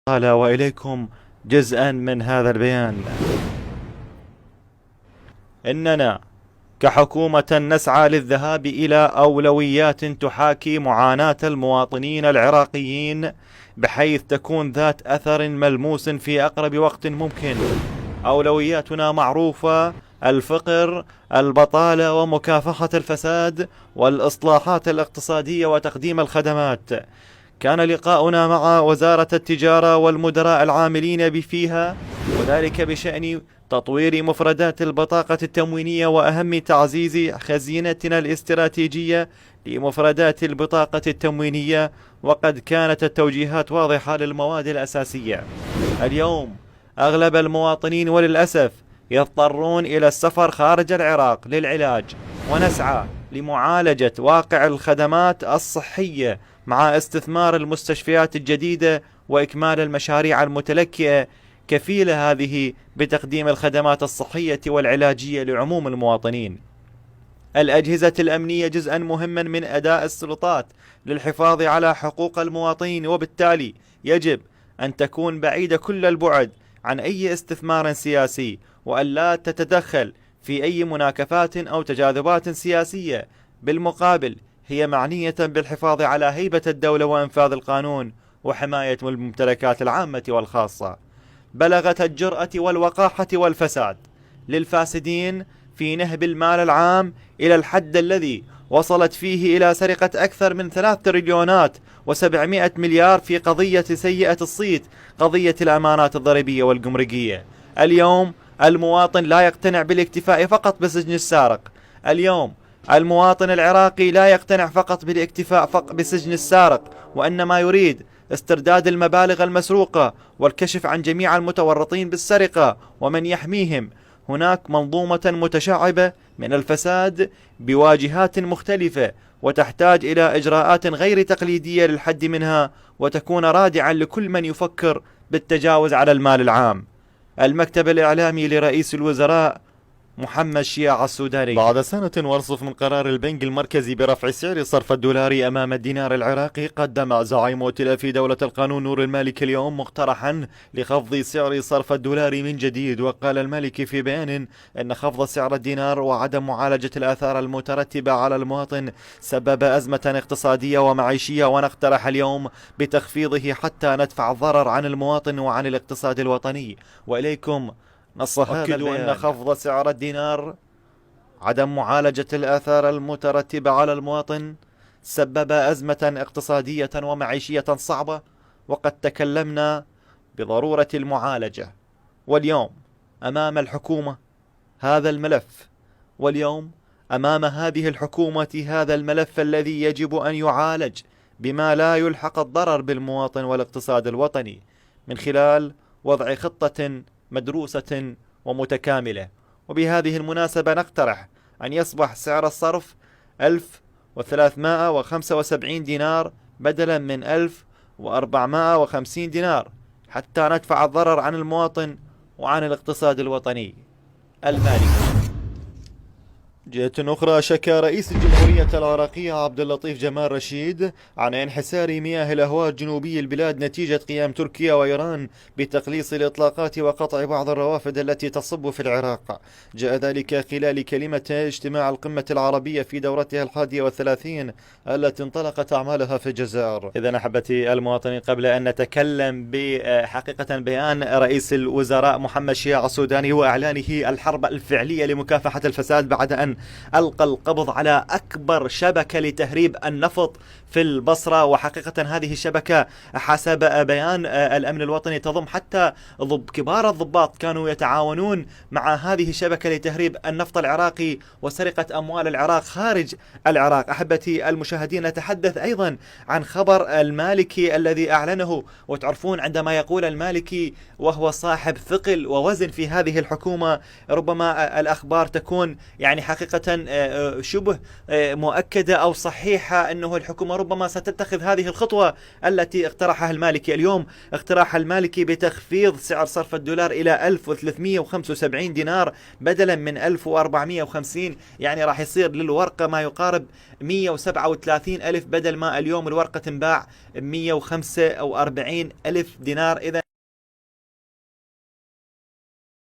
قال وإليكم جزءا من هذا البيان. إننا كحكومة نسعى للذهاب إلى أولويات تحاكي معاناة المواطنين العراقيين بحيث تكون ذات أثر ملموس في أقرب وقت ممكن. أولوياتنا معروفة: الفقر، البطالة، ومكافحة الفساد، والإصلاحات الاقتصادية، وتقديم الخدمات. كان لقاؤنا مع وزارة التجارة والمدراء العاملين فيها، وذلك بشأن تطوير مفردات البطاقة التموينية، وأهم تعزيز خزينتنا الاستراتيجية لمفردات البطاقة التموينية. وقد كانت التوجيهات واضحة للمواد الأساسية. اليوم أغلب المواطنين وللأسف يضطرون إلى السفر خارج العراق للعلاج، ونسعى لمعالجة واقع الخدمات الصحية مع استثمار المستشفيات الجديدة وإكمال المشاريع المتلكئة كفيلة هذه بتقديم الخدمات الصحية والعلاجية لعموم المواطنين. الأجهزة الأمنية جزءا مهما من أداء السلطات للحفاظ على حقوق المواطنين، وبالتالي يجب أن تكون بعيدة كل البعد عن أي استثمار سياسي، وأن لا تتدخل في أي مناكفات أو تجاذبات سياسية. بالمقابل هي معنية بالحفاظ على هيبة الدولة وإنفاذ القانون وحماية الممتلكات العامة والخاصة. بلغت الجرأة والوقاحة والفساد للفاسدين في نهب المال العام إلى الحد الذي وصلت فيه إلى سرقة أكثر من 3 تريليونات و700 مليار في قضية سيئة الصيت، قضية الأمانات الضريبية والجمركية. اليوم المواطن لا يقتنع بالاكتفاء فقط بسجن السارق. اليوم المواطن العراقي لا يقتنع فقط بالاكتفاء بسجن السارق، وإنما يريد استرداد المبالغ المسروقة والكشف عن جميع المتورطين بالسرقة ومن يحميهم. هناك منظومة متشعبة من الفساد بواجهات مختلفة، وتحتاج إلى إجراءات غير تقليدية للحد منها، وتكون رادعا لكل من يفكر بالتجاوز على المال العام. المكتب الإعلامي لرئيس الوزراء محمد شياع السوداني. بعد سنة ونصف من قرار البنك المركزي برفع سعر صرف الدولار أمام الدينار العراقي، قدم زعيم ائتلاف دولة القانون نور المالكي اليوم مقترحا لخفض سعر صرف الدولار من جديد. وقال المالكي في بيان أن خفض سعر الدينار وعدم معالجة الآثار المترتبة على المواطن سبب أزمة اقتصادية ومعيشية، ونقترح اليوم بتخفيضه حتى ندفع الضرر عن المواطن وعن الاقتصاد الوطني. وإليكم نص هذا البيان أن خفض سعر الدينار عدم معالجة الآثار المترتبة على المواطن سبب أزمة اقتصادية ومعيشية صعبة، وقد تكلمنا بضرورة المعالجة. واليوم أمام الحكومة هذا الملف، واليوم أمام هذه الحكومة هذا الملف الذي يجب أن يعالج بما لا يلحق الضرر بالمواطن والاقتصاد الوطني، من خلال وضع خطة مدروسة ومتكاملة. وبهذه المناسبة نقترح أن يصبح سعر الصرف 1375 دينار بدلا من 1450 دينار، حتى ندفع الضرر عن المواطن وعن الاقتصاد الوطني. المالي. جهة أخرى، شكى رئيس الجمهورية العراقية عبد اللطيف جمال رشيد عن انحسار مياه الأهواء الجنوبي البلاد نتيجة قيام تركيا وإيران بتقليص الإطلاقات وقطع بعض الروافد التي تصب في العراق. جاء ذلك خلال كلمة اجتماع القمة العربية في دورتها 31 التي انطلقت أعمالها في الجزائر. إذا أحبتي المواطنين، قبل أن نتكلم بحقيقة بيان رئيس الوزراء محمد شياع السوداني وإعلانه الحرب الفعلية لمكافحة الفساد بعد أن ألقى القبض على أكبر شبكة لتهريب النفط في البصرة، وحقيقة هذه الشبكة حسب بيان الأمن الوطني تضم حتى كبار الضباط كانوا يتعاونون مع هذه الشبكة لتهريب النفط العراقي وسرقة أموال العراق خارج العراق. أحبتي المشاهدين، نتحدث أيضا عن خبر المالكي الذي أعلنه، وتعرفون عندما يقول المالكي وهو صاحب ثقل ووزن في هذه الحكومة، ربما الأخبار تكون يعني حقيقة شبه مؤكدة أو صحيحة أنه الحكومة ربما ستتخذ هذه الخطوة التي اقترحها المالكي اليوم. اقتراح المالكي بتخفيض سعر صرف الدولار إلى 1375 دينار بدلا من 1450، يعني راح يصير للورقة ما يقارب 137 ألف، بدل ما اليوم الورقة تنباع 145 ألف دينار. إذا